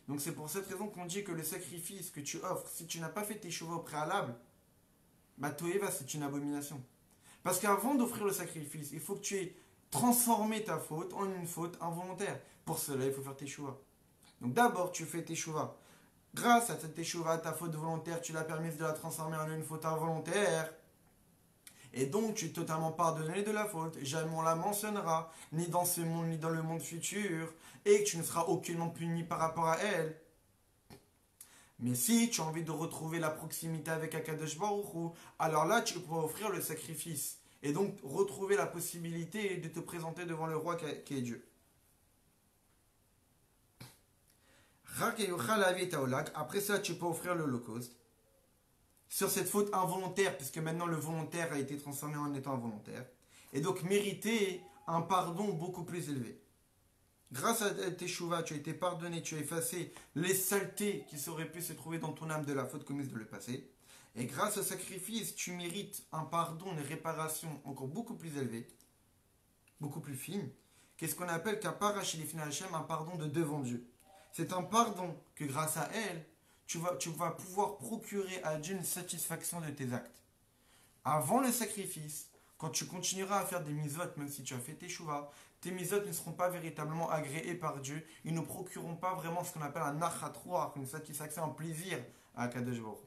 Donc c'est pour cette raison qu'on dit que le sacrifice que tu offres, si tu n'as pas fait tes chevaux au préalable, bah Toeva, c'est une abomination. Parce qu'avant d'offrir le sacrifice, il faut que tu aies transformé ta faute en une faute involontaire. Pour cela, il faut faire tes choix. Donc d'abord, tu fais teshuva. Grâce à cette teshuva, ta faute volontaire, tu l'as permise de la transformer en une faute involontaire. Et donc, tu es totalement pardonné de la faute. Jamais on la mentionnera, ni dans ce monde, ni dans le monde futur. Et que tu ne seras aucunement puni par rapport à elle. Mais si tu as envie de retrouver la proximité avec Akadosh Baruch Hu, alors là, tu pourras offrir le sacrifice. Et donc, retrouver la possibilité de te présenter devant le roi qui est Dieu. Après ça, tu peux offrir l'Holocauste. Sur cette faute involontaire, puisque maintenant le volontaire a été transformé en étant involontaire. Et donc, mériter un pardon beaucoup plus élevé. Grâce à Teshuvah, tu as été pardonné, tu as effacé les saletés qui auraient pu se trouver dans ton âme de la faute commise dans le passé. Et grâce au sacrifice, tu mérites un pardon, une réparation encore beaucoup plus élevée, beaucoup plus fine, qu'est-ce qu'on appelle Kapara Shilifna Hashem, un pardon de devant Dieu. C'est un pardon que grâce à elle, tu vas pouvoir procurer à Dieu une satisfaction de tes actes. Avant le sacrifice, quand tu continueras à faire des mitzvot, même si tu as fait Teshuvah, tes mitzvot ne seront pas véritablement agréés par Dieu. Ils ne procureront pas vraiment ce qu'on appelle un nachatroir, une satisfaction, un plaisir à Kadosh Baruch.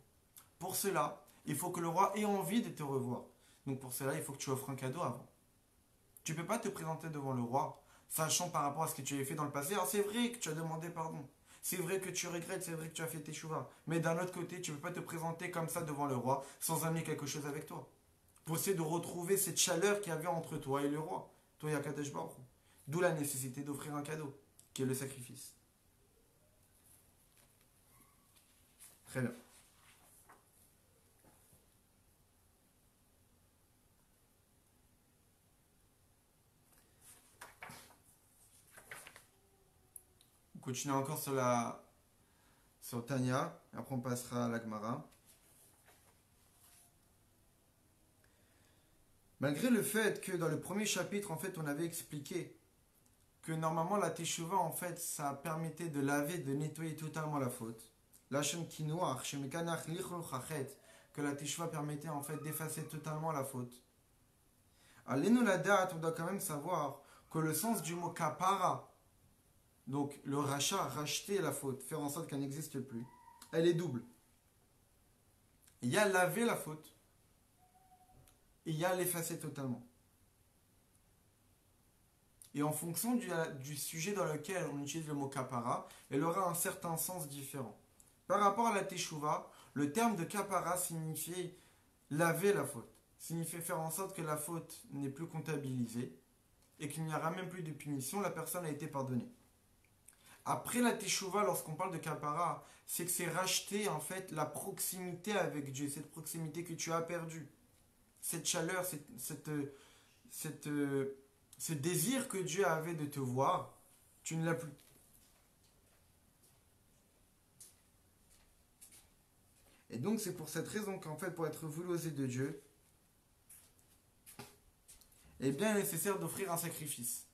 Pour cela, il faut que le roi ait envie de te revoir. Donc pour cela, il faut que tu offres un cadeau avant. Tu ne peux pas te présenter devant le roi, sachant par rapport à ce que tu avais fait dans le passé. Alors c'est vrai que tu as demandé pardon. C'est vrai que tu regrettes, c'est vrai que tu as fait Teshuvah. Mais d'un autre côté, tu ne peux pas te présenter comme ça devant le roi sans amener quelque chose avec toi. Pour essayer de retrouver cette chaleur qu'il y avait entre toi et le roi. Toi et Akadosh Baruch Hu. D'où la nécessité d'offrir un cadeau, qui est le sacrifice. Très bien. On continue encore sur Tanya, après on passera à la Gemara. Malgré le fait que dans le premier chapitre, en fait, on avait expliqué que normalement la Teshuvah, en fait, ça permettait de laver, de nettoyer totalement la faute. Lachon Kinoach, Shemekanach Lichol Chachet, que la Teshuvah permettait en fait d'effacer totalement la faute. Allez-nous la date, on doit quand même savoir que le sens du mot kapara, donc le rachat, racheter la faute, faire en sorte qu'elle n'existe plus, elle est double. Il y a laver la faute, et il y a l'effacer totalement. Et en fonction du sujet dans lequel on utilise le mot kapara, elle aura un certain sens différent. Par rapport à la teshuva, le terme de kapara signifiait laver la faute, signifiait faire en sorte que la faute n'est plus comptabilisée et qu'il n'y aura même plus de punition, la personne a été pardonnée. Après la teshuva, lorsqu'on parle de kapara, c'est que c'est racheter en fait la proximité avec Dieu, cette proximité que tu as perdue. Cette chaleur, ce désir que Dieu avait de te voir, tu ne l'as plus. Et donc c'est pour cette raison qu'en fait, pour être voulosé de Dieu, est bien nécessaire d'offrir un sacrifice.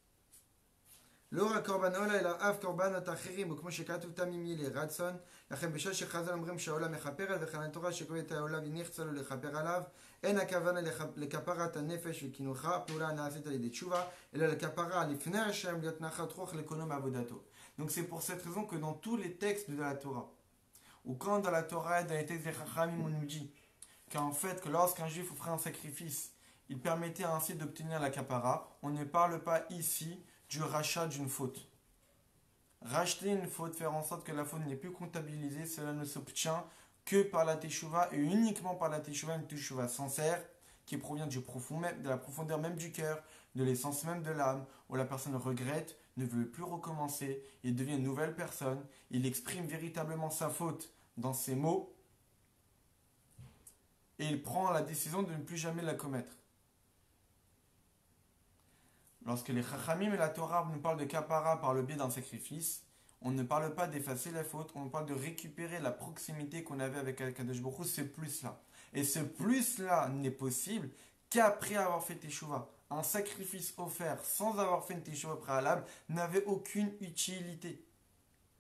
לא רק קורבנו אלא אף קורבנות אחרים, וכמו שכתוב תמימי לרצון, לכן בשעה שחז"ל אומרים שהעולם מכפר על וכן התורה שקוראת העולם ונחצה לו לכפר עליו, אין הכוונה לכפרת הנפש וקינוחה, פעולה הנעשית על ידי תשובה, אלא לכפרה לפני השם להיות נחת רוח לקונו מעבודתו. Donc c'est pour cette raison que dans tous les textes de la Torah, ou quand dans la Torah et dans les textes des Chachamim on nous dit qu'en fait que lorsqu'un juif offrait un sacrifice, il permettait ainsi d'obtenir la kapara, on ne parle pas ici du rachat d'une faute. Racheter une faute, faire en sorte que la faute n'est plus comptabilisée, cela ne s'obtient que par la teshuva et uniquement par la teshuva, une teshuva sincère qui provient du profond même, de la profondeur même du cœur, de l'essence même de l'âme, où la personne regrette, ne veut plus recommencer, il devient une nouvelle personne, il exprime véritablement sa faute dans ses mots et il prend la décision de ne plus jamais la commettre. Lorsque les Chachamim et la Torah nous parlent de kapara par le biais d'un sacrifice, on ne parle pas d'effacer la faute, on parle de récupérer la proximité qu'on avait avec Kadosh Baruch Hu, ce plus-là. Et ce plus-là n'est possible qu'après avoir fait Teshuvah. Un sacrifice offert sans avoir fait une Teshuvah préalable n'avait aucune utilité.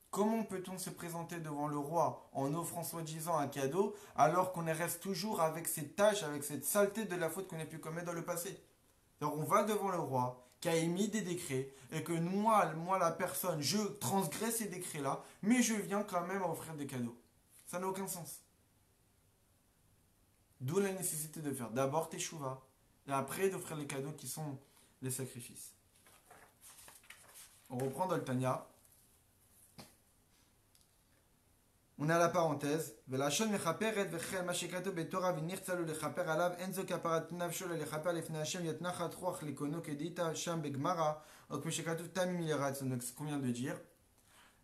Comment peut-on se présenter devant le roi en offrant soi-disant un cadeau alors qu'on reste toujours avec cette tâche, avec cette saleté de la faute qu'on a pu commettre dans le passé? Alors on va devant le roi qui a émis des décrets et que moi la personne, je transgresse ces décrets-là, mais je viens quand même à offrir des cadeaux. Ça n'a aucun sens. D'où la nécessité de faire d'abord teshuva et après d'offrir les cadeaux qui sont les sacrifices. On reprend dans le Tanya. On a la parenthèse. ולשון מכפרת וכן מה שכתוב בתורה ונרצה לו לכפר עליו אין זו כפרת נפשו לכפר לפני השם יתנחת רוח לקונו כדאיתא שם בגמרא או כמו שכתוב תמים לרצון. Donc ce qu'on vient de dire.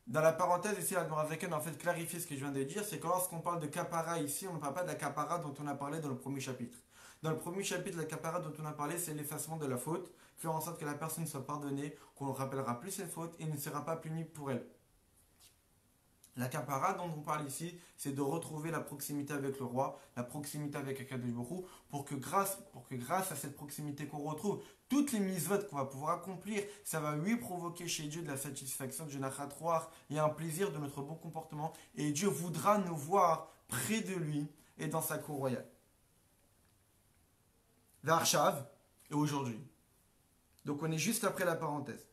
Dans la parenthèse ici, Admorazaken en fait clarifie ce que je viens de dire, c'est que lorsqu'on parle de kapara ici, on ne parle pas de la kapara dont on a parlé dans le premier chapitre. Dans le premier chapitre, la kapara dont on a parlé, c'est l'effacement de la faute, faire en sorte que la personne soit pardonnée, qu'on ne rappellera plus ses fautes et ne sera pas puni pour elle. La kapara dont on parle ici, c'est de retrouver la proximité avec le roi, la proximité avec Akadosh Baruch Hu, pour que grâce à cette proximité qu'on retrouve, toutes les mitzvot qu'on va pouvoir accomplir, ça va lui provoquer chez Dieu de la satisfaction, du nachat roach et un plaisir de notre bon comportement. Et Dieu voudra nous voir près de lui et dans sa cour royale. Varshav, et aujourd'hui. Donc on est juste après la parenthèse.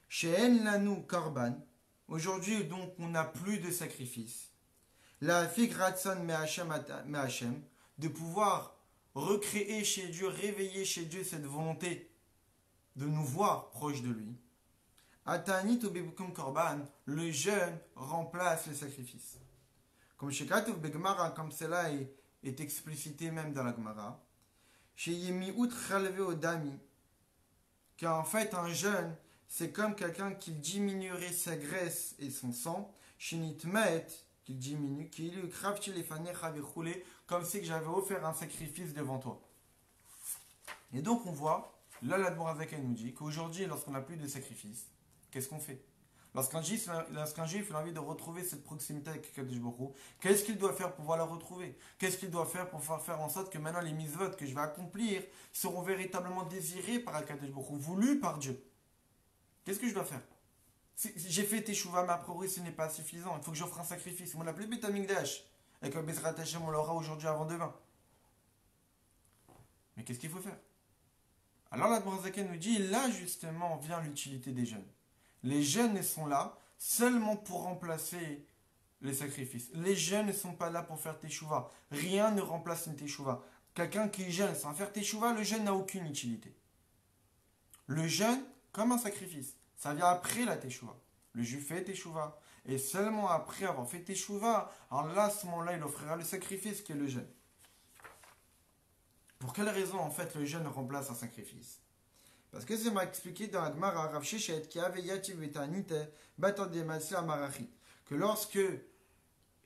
She'en lanu korban. Aujourd'hui, donc, on n'a plus de sacrifice. La fig ratson me'Hashem, de pouvoir recréer chez Dieu, réveiller chez Dieu cette volonté de nous voir proches de lui. Atanit ubebukum korban, le jeûne remplace le sacrifice. Comme shekatuv begmara, comme cela est explicité même dans la Gemara. Chez Yemiut chalve odami, car en fait, un jeûne, c'est comme quelqu'un qui diminuerait sa graisse et son sang, shinitmet, qu'il diminue, comme si j'avais offert un sacrifice devant toi. Et donc on voit, là l'Admorazaka nous dit qu'aujourd'hui, lorsqu'on n'a plus de sacrifice, qu'est-ce qu'on fait? Lorsqu'un juif a envie de retrouver cette proximité avec Kadosh Baruch Hu, qu'est-ce qu'il doit faire pour pouvoir la retrouver? Qu'est-ce qu'il doit faire pour faire en sorte que maintenant les mitzvot que je vais accomplir seront véritablement désirés par Kadosh Baruch Hu, voulus par Dieu? Qu'est-ce que je dois faire? J'ai fait teshuva, mais a priori ce n'est pas suffisant. Il faut que j'offre un sacrifice. On l'appelait Beth Amikdash. Et que Bezrat Hashem, on l'aura aujourd'hui avant demain. Mais qu'est-ce qu'il faut faire? Alors la Brazaka nous dit, là justement vient l'utilité des jeûnes. Les jeûnes sont là seulement pour remplacer les sacrifices. Les jeûnes ne sont pas là pour faire teshuva. Rien ne remplace une teshuva. Quelqu'un qui jeûne sans faire teshuva, le jeûne n'a aucune utilité. Le jeûne, comme un sacrifice, ça vient après la teshuva. Le juif fait teshuva. Et seulement après avoir fait teshuva, alors là, à ce moment-là, il offrira le sacrifice qui est le jeûne. Pour quelle raison, en fait, le jeûne remplace un sacrifice? Parce que c'est m'a expliqué dans la Gemara, Rav Sheshet, qui avait yativ etanite, battant des masla marachi, que lorsque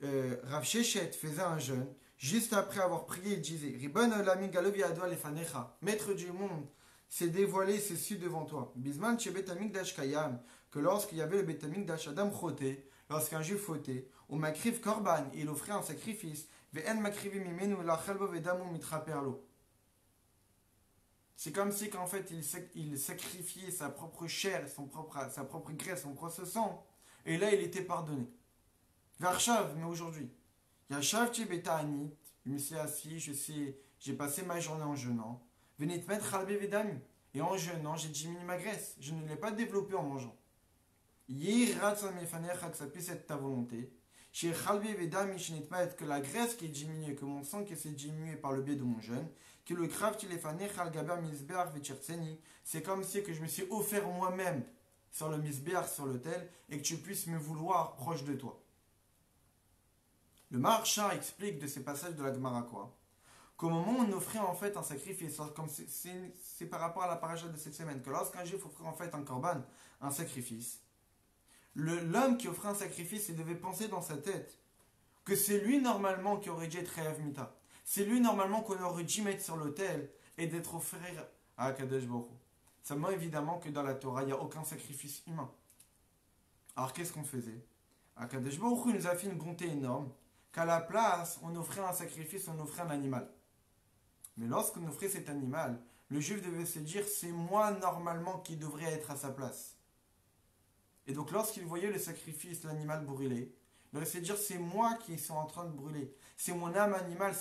Rav Sheshet faisait un jeûne, juste après avoir prié, il disait, Ribon olami galovi adwa lefanecha, maître du monde, s'est dévoilé, s'est su devant toi. Bisman chez Bet Amikdash Kayam, que lorsqu'il y avait le Bet Amikdash Adam Choté, lorsqu'un juif fautait, ou Makriv Korban, il offrait un sacrifice, Ve'en Makrivi Mimenu Lachelbo Vedamu Mitraperlo. C'est comme si qu'en fait il sacrifiait sa propre chair, sa propre graisse, son propre sang, et là il était pardonné. Varshav, mais aujourd'hui, Yashav Tibeta Anit, je me suis assis, j'ai passé ma journée en jeûnant. Venez te mettre Khalbe Vedami. Et en jeûnant, j'ai diminué ma graisse. Je ne l'ai pas développée en mangeant. Que ça puisse être ta volonté. Chez Khalbe Vedami, que la graisse qui est diminuée, que mon sang qui s'est diminué par le biais de mon jeûne, que le krav c'est comme si que je me suis offert moi-même sur le misbeach, sur l'autel, et que tu puisses me vouloir proche de toi. Le Maharsha explique de ces passages de la Gemara quoi? Qu'au moment où on offrait en fait un sacrifice, comme c'est par rapport à la paracha de cette semaine, que lorsqu'un juif offrait en fait un korban, un sacrifice, l'homme qui offrait un sacrifice, il devait penser dans sa tête que c'est lui normalement qui aurait dû être Rehav Mita. C'est lui normalement qu'on aurait dû mettre sur l'autel et d'être offert à Akadosh Baruch Hu. Seulement évidemment que dans la Torah, il n'y a aucun sacrifice humain. Alors qu'est-ce qu'on faisait? Akadosh Baruch Hu nous a fait une bonté énorme, qu'à la place, on offrait un sacrifice, on offrait un animal. Mais lorsqu'on offrait cet animal, le juif devait se dire, c'est moi normalement qui devrais être à sa place. Et donc lorsqu'il voyait le sacrifice, l'animal brûlé, il devait se dire, c'est moi qui suis en train de brûler. C'est mon âme animale,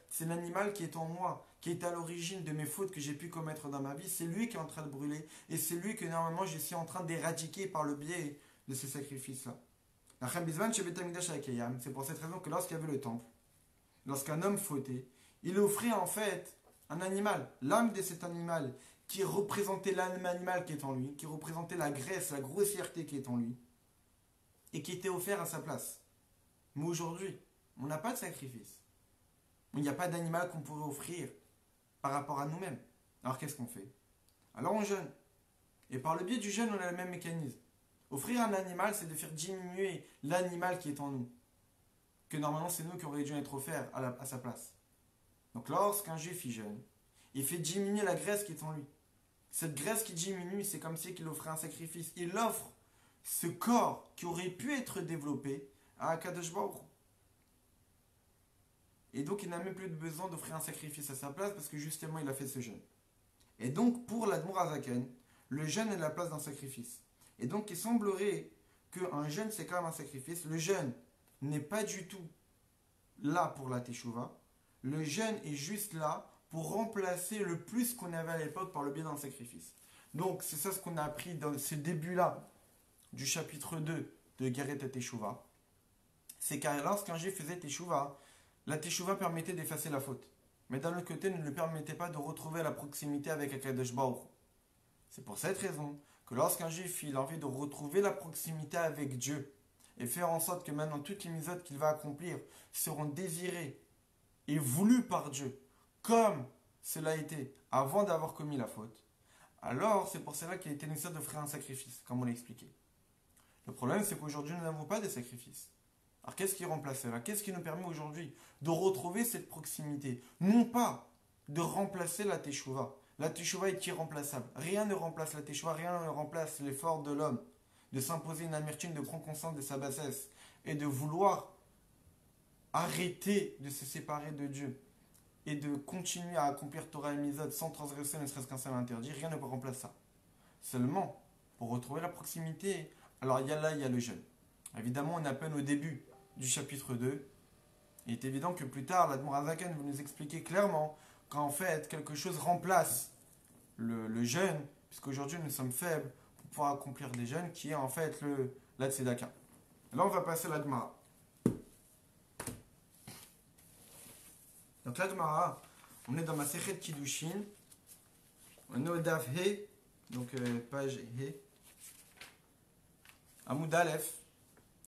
c'est l'animal qui est en moi. qui est à l'origine de mes fautes que j'ai pu commettre dans ma vie, c'est lui qui est en train de brûler et c'est lui que normalement je suis en train d'éradiquer par le biais de ces sacrifices-là. C'est pour cette raison que lorsqu'il y avait le temple, lorsqu'un homme fautait, il offrait en fait un animal, l'âme de cet animal qui représentait l'âme animale qui est en lui, qui représentait la graisse, la grossièreté qui est en lui, et qui était offert à sa place. Mais aujourd'hui, on n'a pas de sacrifice. Il n'y a pas d'animal qu'on pourrait offrir par rapport à nous-mêmes. Alors qu'est-ce qu'on fait? Alors on jeûne. Et par le biais du jeûne, on a le même mécanisme. Offrir un animal, c'est de faire diminuer l'animal qui est en nous. Que normalement, c'est nous qui aurions dû être offerts à sa place. Donc lorsqu'un juif y jeûne, il fait diminuer la graisse qui est en lui. Cette graisse qui diminue, c'est comme si il offrait un sacrifice. Il offre ce corps qui aurait pu être développé à Akadosh Baruch Hu. Et donc il n'a même plus besoin d'offrir un sacrifice à sa place parce que justement il a fait ce jeûne. Et donc pour l'Admour Azaken, le jeûne est la place d'un sacrifice. Et donc il semblerait qu'un jeûne c'est quand même un sacrifice. Le jeûne n'est pas du tout là pour la Teshuvah. Le jeûne est juste là pour remplacer le plus qu'on avait à l'époque par le biais d'un sacrifice. Donc c'est ça ce qu'on a appris dans ce début-là du chapitre 2 de Geret Teshuvah. C'est car lorsqu'un juif faisait Teshuvah, la Teshuvah permettait d'effacer la faute. Mais d'un autre côté, ne lui permettait pas de retrouver la proximité avec Akadosh Baruch Hu. C'est pour cette raison que lorsqu'un juif il a envie de retrouver la proximité avec Dieu et faire en sorte que maintenant toutes les mitzvot qu'il va accomplir seront désirées et voulues par Dieu, comme cela a été avant d'avoir commis la faute, alors c'est pour cela qu'il était nécessaire d'offrir un sacrifice, comme on l'a expliqué. Le problème, c'est qu'aujourd'hui, nous n'avons pas de sacrifice. Alors qu'est-ce qui remplace cela? Qu'est-ce qui nous permet aujourd'hui de retrouver cette proximité? Non pas de remplacer la Teshuvah. La Teshuvah est irremplaçable. Rien ne remplace la Teshuvah, rien ne remplace l'effort de l'homme de s'imposer une amertume, de prendre conscience de sa bassesse et de vouloir arrêter de se séparer de Dieu et de continuer à accomplir Torah et Mitzvot sans transgresser ne serait-ce qu'un seul interdit. Rien ne peut remplacer ça. Seulement, pour retrouver la proximité, alors il y a le jeûne. Évidemment, on est à peine au début du chapitre 2. Il est évident que plus tard, l'Admour Azaken va nous expliquer clairement qu'en fait, quelque chose remplace le jeûne, puisqu'aujourd'hui nous sommes faibles pour pouvoir accomplir des jeûnes, qui est en fait la Tzedaka. Là, on va passer à l'Admara. Donc l'Admara, on est dans ma Sechet Kiddushin. On est au Daf He, donc page He. Amoud Aleph.